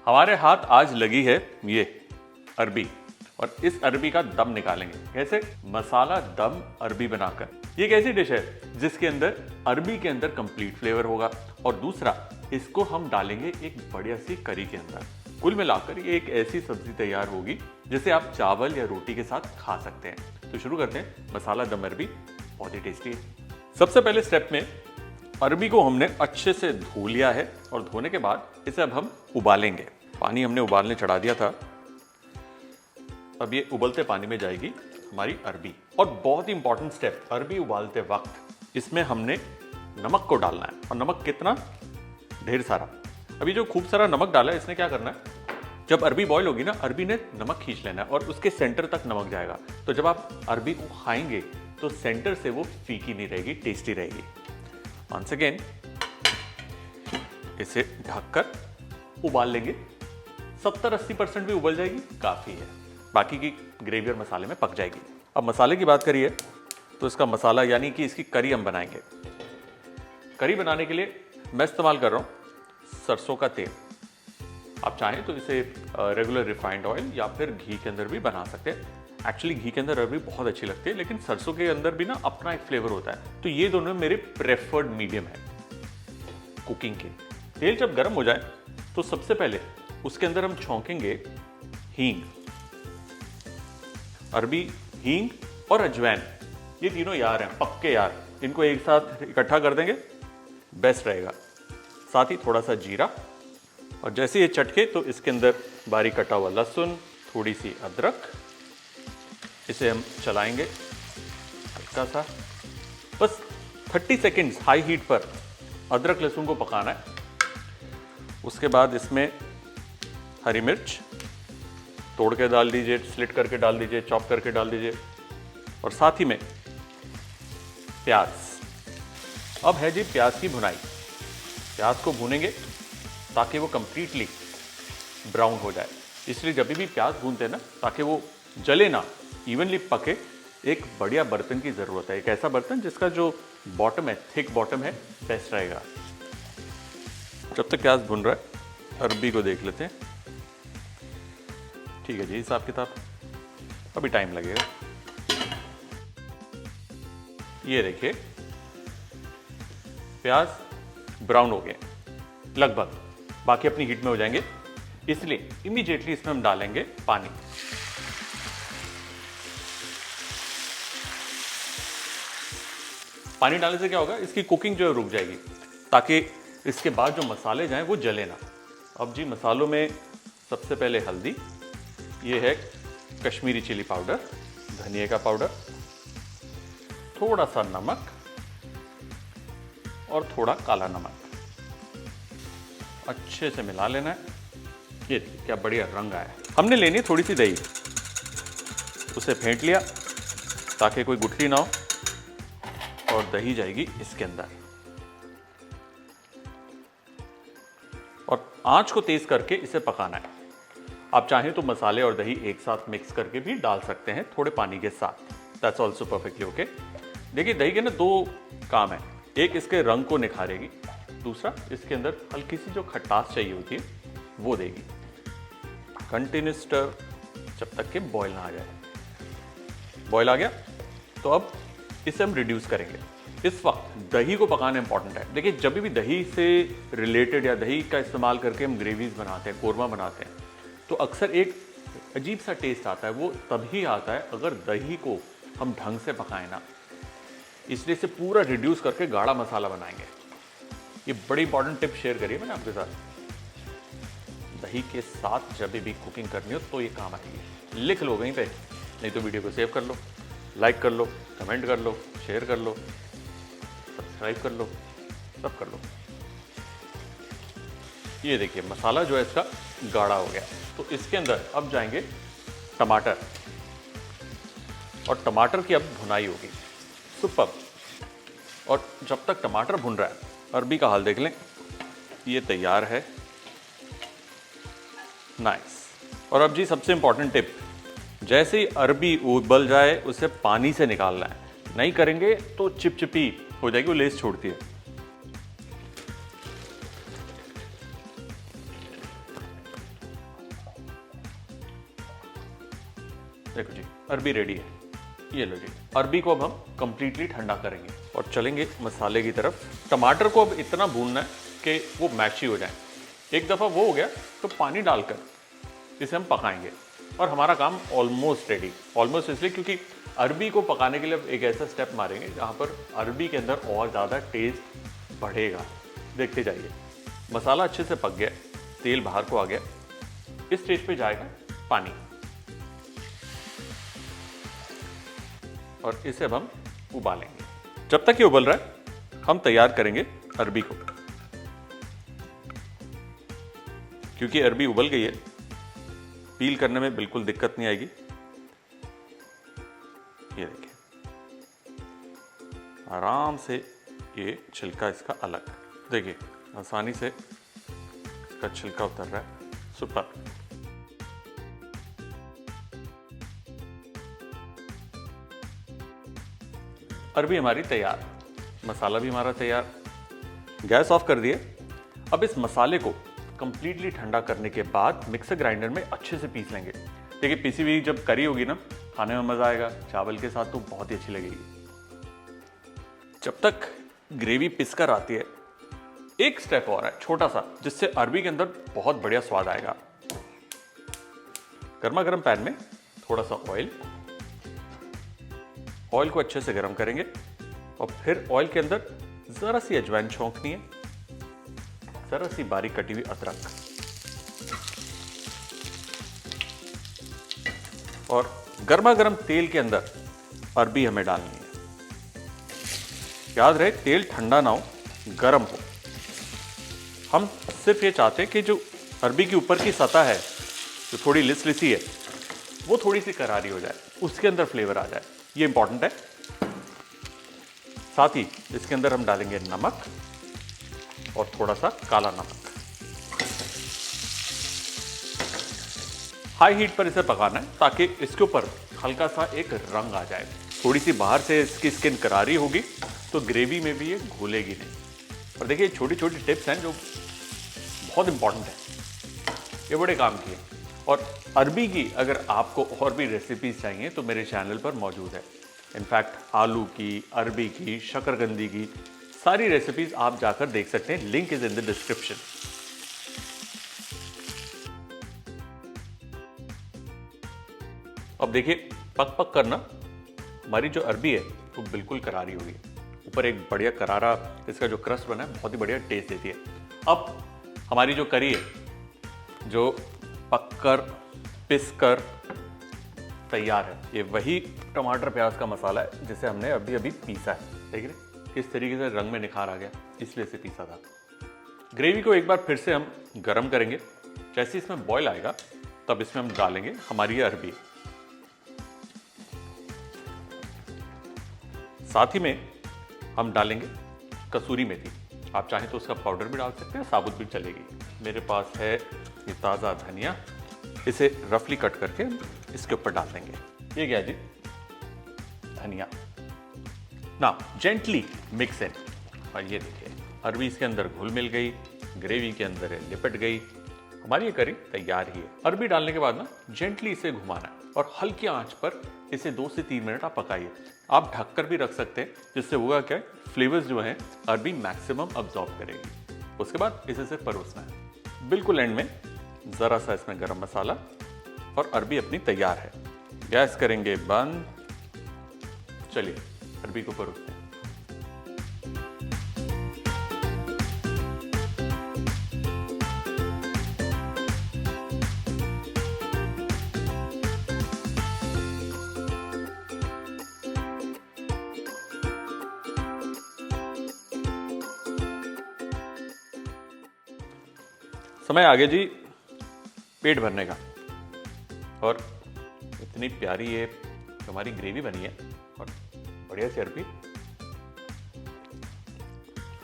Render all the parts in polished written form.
हमारे हाथ आज लगी है ये अरबी, और इस अरबी का दम निकालेंगे। कैसे? मसाला दम अरबी बनाकर। ये एक ऐसी डिश है जिसके अंदर अरबी के अंदर कंप्लीट फ्लेवर होगा, और दूसरा इसको हम डालेंगे एक बढ़िया सी करी के अंदर। कुल मिलाकर ये एक ऐसी सब्जी तैयार होगी जिसे आप चावल या रोटी के साथ खा सकते हैं। तो शुरू करते हैं। मसाला दम अरबी बहुत ही टेस्टी है। सबसे पहले स्टेप में अरबी को हमने अच्छे से धो लिया है, और धोने के बाद इसे अब हम उबालेंगे। पानी हमने उबालने चढ़ा दिया था, अब ये उबलते पानी में जाएगी हमारी अरबी। और बहुत ही इंपॉर्टेंट स्टेप, अरबी उबालते वक्त इसमें हमने नमक को डालना है। और नमक कितना? ढेर सारा। अभी जो खूब सारा नमक डाला है, इसने क्या करना है, जब अरबी बॉईल होगी ना, अरबी ने नमक खींच लेना है और उसके सेंटर तक नमक जाएगा। तो जब आप अरबी को खाएंगे तो सेंटर से वो फीकी नहीं रहेगी, टेस्टी रहेगी। वंस अगेन इसे ढककर उबाल लेंगे। 70-80% भी उबल जाएगी, काफी है। बाकी की ग्रेवी और मसाले में पक जाएगी। अब मसाले की बात करिए तो इसका मसाला यानी कि इसकी करी हम बनाएंगे। करी बनाने के लिए मैं इस्तेमाल कर रहा हूं सरसों का तेल। आप चाहें तो इसे रेगुलर रिफाइंड ऑयल या फिर घी के अंदर भी बना सकते हैं। एक्चुअली घी के अंदर अरबी बहुत अच्छी लगती है, लेकिन सरसों के अंदर भी ना अपना एक फ्लेवर होता है। तो ये दोनों मेरे प्रेफर्ड मीडियम है कुकिंग के। तेल जब गर्म हो जाए तो सबसे पहले उसके अंदर हम छौंकेंगे हींग। अरबी, हींग और अजवाइन, ये तीनों यार हैं, पक्के यार। इनको एक साथ इकट्ठा कर देंगे, बेस्ट रहेगा। साथ ही थोड़ा सा जीरा, और जैसे ये चटके तो इसके अंदर बारीक कटा हुआ लहसुन, थोड़ी सी अदरक। इसे हम चलाएंगे हल्का सा, बस 30 सेकेंड्स हाई हीट पर अदरक लहसुन को पकाना है। उसके बाद इसमें हरी मिर्च तोड़ के डाल दीजिए, स्लिट करके डाल दीजिए, चॉप करके डाल दीजिए, और साथ ही में प्याज। अब है जी प्याज की भुनाई। प्याज को भूनेंगे ताकि वो कंप्लीटली ब्राउन हो जाए। इसलिए जब भी प्याज भूनते हैं ना, ताकि वो जले ना, इवनली पके, एक बढ़िया बर्तन की जरूरत है। एक ऐसा बर्तन जिसका जो बॉटम है, थिक बॉटम है, बेस्ट रहेगा। जब तक प्याज भुन रहा है अरबी को देख लेते हैं। ठीक है जी, हिसाब किताब अभी टाइम लगेगा। ये देखिए प्याज ब्राउन हो गए लगभग, बाकी अपनी हीट में हो जाएंगे। इसलिए इमीडिएटली इसमें हम डालेंगे पानी। पानी डालने से क्या होगा, इसकी कुकिंग जो है रुक जाएगी, ताकि इसके बाद जो मसाले जाएं वो जले ना। अब जी मसालों में सबसे पहले हल्दी, ये है कश्मीरी चिली पाउडर, धनिया का पाउडर, थोड़ा सा नमक और थोड़ा काला नमक। अच्छे से मिला लेना है। ये देखिए क्या बढ़िया रंग आया है। हमने लेनी है थोड़ी सी दही, उसे फेंट लिया ताकि कोई गुठली ना हो, और दही जाएगी इसके अंदर। और आंच को तेज करके इसे पकाना है। आप चाहें तो मसाले और दही एक साथ मिक्स करके भी डाल सकते हैं, थोड़े पानी के साथ। That's also perfectly okay. देखिए दही के ना दो काम है, एक इसके रंग को निखारेगी, दूसरा इसके अंदर हल्की सी जो खटास चाहिए होती है वो देगी। कंटिन्यूस स्टर जब तक कि बॉयल ना आ जाए। बॉयल आ गया तो अब इसे हम रिड्यूस करेंगे। इस वक्त दही को पकाना इंपॉर्टेंट है। देखिए जब भी दही से रिलेटेड या दही का इस्तेमाल करके हम ग्रेवीज बनाते हैं, कोरमा बनाते हैं, तो अक्सर एक अजीब सा टेस्ट आता है। वो तभी आता है अगर दही को हम ढंग से पकाएं ना। इसलिए इसे पूरा रिड्यूस करके गाढ़ा मसाला बनाएंगे। ये बड़ी इंपॉर्टेंट टिप शेयर करिए मैंने आपके साथ। दही के साथ जब भी कुकिंग करनी हो तो ये काम आएगी। लिख लो कहीं पे, नहीं तो वीडियो को सेव कर लो, लाइक कर लो, कमेंट कर लो, शेयर कर लो, सब्सक्राइब कर लो, सब कर लो। ये देखिए मसाला जो है इसका गाढ़ा हो गया। तो इसके अंदर अब जाएंगे टमाटर, और टमाटर की अब भुनाई होगी। सुपर। और जब तक टमाटर भुन रहा है अरबी का हाल देख लें, ये तैयार है। नाइस। और अब जी सबसे इंपॉर्टेंट टिप, जैसे ही अरबी उबल जाए उसे पानी से निकालना है। नहीं करेंगे तो चिपचिपी हो जाएगी, वो लेस छोड़ती है। अरबी रेडी है। ये लो जी, अरबी को अब हम कंप्लीटली ठंडा करेंगे और चलेंगे मसाले की तरफ। टमाटर को अब इतना भूनना है कि वो मैची हो जाए। एक दफ़ा वो हो गया तो पानी डालकर इसे हम पकाएंगे और हमारा काम ऑलमोस्ट रेडी। ऑलमोस्ट इसलिए क्योंकि अरबी को पकाने के लिए एक ऐसा स्टेप मारेंगे जहाँ पर अरबी के अंदर और ज़्यादा टेस्ट बढ़ेगा। देखते जाइए, मसाला अच्छे से पक गया, तेल बाहर को आ गया। इस स्टेज पे जाएगा पानी और इसे अब हम उबालेंगे। जब तक ये उबल रहा है हम तैयार करेंगे अरबी को। क्योंकि अरबी उबल गई है, पील करने में बिल्कुल दिक्कत नहीं आएगी। ये देखिए, आराम से ये छिलका इसका अलग, देखिए आसानी से इसका छिलका उतर रहा है। सुपर। अरबी हमारी तैयार, मसाला भी हमारा तैयार। गैस ऑफ कर दिए। अब इस मसाले को कंप्लीटली ठंडा करने के बाद मिक्सर ग्राइंडर में अच्छे से पीस लेंगे। देखिए, पीसी हुई जब करी होगी ना, खाने में मजा आएगा। चावल के साथ तो बहुत ही अच्छी लगेगी। जब तक ग्रेवी पिसकर आती है, एक स्टेप और है छोटा सा, जिससे अरबी के अंदर बहुत बढ़िया स्वाद आएगा। गर्मा गर्म पैन में थोड़ा सा ऑयल को अच्छे से गर्म करेंगे और फिर ऑयल के अंदर जरा सी अजवाइन छौंकनी है, जरा सी बारीक कटी हुई अदरक और गर्मा गर्म तेल के अंदर अरबी हमें डालनी है। याद रहे, तेल ठंडा ना हो, गर्म हो। हम सिर्फ ये चाहते हैं कि जो अरबी की ऊपर की सतह है, जो थोड़ी लिसी है, वो थोड़ी सी करारी हो जाए, उसके अंदर फ्लेवर आ जाए। ये इंपॉर्टेंट है। साथ ही इसके अंदर हम डालेंगे नमक और थोड़ा सा काला नमक। हाई हीट पर इसे पकाना है ताकि इसके ऊपर हल्का सा एक रंग आ जाए। थोड़ी सी बाहर से इसकी स्किन करारी होगी तो ग्रेवी में भी ये घुलेगी नहीं। और देखिए, छोटी छोटी टिप्स हैं जो बहुत इंपॉर्टेंट है, ये बड़े काम की है। और अरबी की अगर आपको और भी रेसिपीज चाहिए तो मेरे चैनल पर मौजूद है। इनफैक्ट आलू की, अरबी की, शकरकंदी की सारी रेसिपीज आप जाकर देख सकते हैं। Link is in the description. अब देखिए, पक पक करना हमारी जो अरबी है वो बिल्कुल करारी हुई है। ऊपर एक बढ़िया करारा इसका जो क्रस्ट बना है, बहुत ही बढ़िया टेस्ट देती है। अब हमारी जो करी है, जो पककर पिसकर तैयार है, ये वही टमाटर प्याज का मसाला है जिसे हमने अभी अभी पीसा है। देख रहे किस तरीके से रंग में निखार आ गया, इसलिए इसे पीसा था। ग्रेवी को एक बार फिर से हम गर्म करेंगे। जैसे इसमें बॉयल आएगा तब इसमें हम डालेंगे हमारी ये अरबी। साथ ही में हम डालेंगे कसूरी मेथी। आप चाहें तो उसका पाउडर भी डाल सकते हैं, साबुत भी चलेगी। मेरे पास है ये ताज़ा धनिया, इसे रफली कट करके इसके ऊपर डाल देंगे। ये क्या जी, धनिया ना, जेंटली मिक्स इन। और ये देखिए, अरबी इसके अंदर घुल मिल गई, ग्रेवी के अंदर लिपट गई, हमारी ये करी तैयार ही है। अरबी डालने के बाद ना जेंटली इसे घुमाना है और हल्की आंच पर इसे 2 से 3 मिनट आप पकाइए। आप ढककर भी रख सकते हैं, जिससे होगा क्या, फ्लेवर्स जो हैं अरबी मैक्सिमम अब्जॉर्ब करेगी। उसके बाद इसे सिर्फ परोसना है। बिल्कुल एंड में ज़रा सा इसमें गरम मसाला और अरबी अपनी तैयार है। गैस करेंगे बंद। चलिए अरबी को परोसते हैं। समय आ गया जी पेट भरने का। और इतनी प्यारी ये हमारी ग्रेवी बनी है और बढ़िया सी अरबी,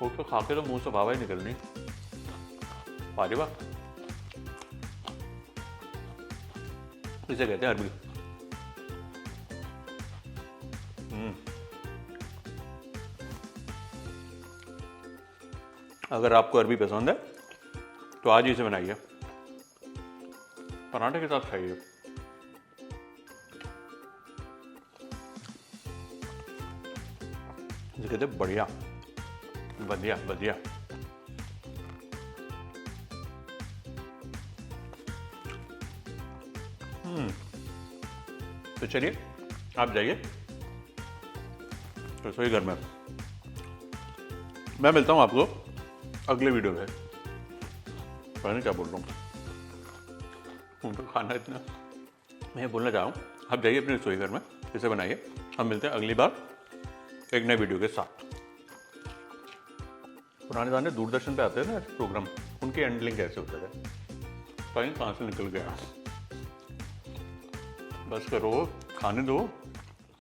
उसको खा के तो मुंह से हवा ही निकलनी। अरे वाह, इसे कहते हैं अरबी। अगर आपको अरबी पसंद है तो आज ही इसे बनाइए, पराठे के साथ खाइए। ये कहते बढ़िया बढ़िया बढ़िया। तो चलिए आप जाइए रसोई घर में, मैं मिलता हूँ आपको अगले वीडियो में। पता नहीं क्या बोल रहा हूँ, उनको खाना इतना, मैं बोलना चाह रहा हूँ आप जाइए अपने रसोई घर में, इसे बनाइए। हम मिलते हैं अगली बार एक नए वीडियो के साथ। पुराने ज़माने दूरदर्शन पे आते हैं ना प्रोग्राम, उनकी हैंडलिंग कैसे होते थे, कहीं कहाँ से निकल गया। बस करो, खाने दो।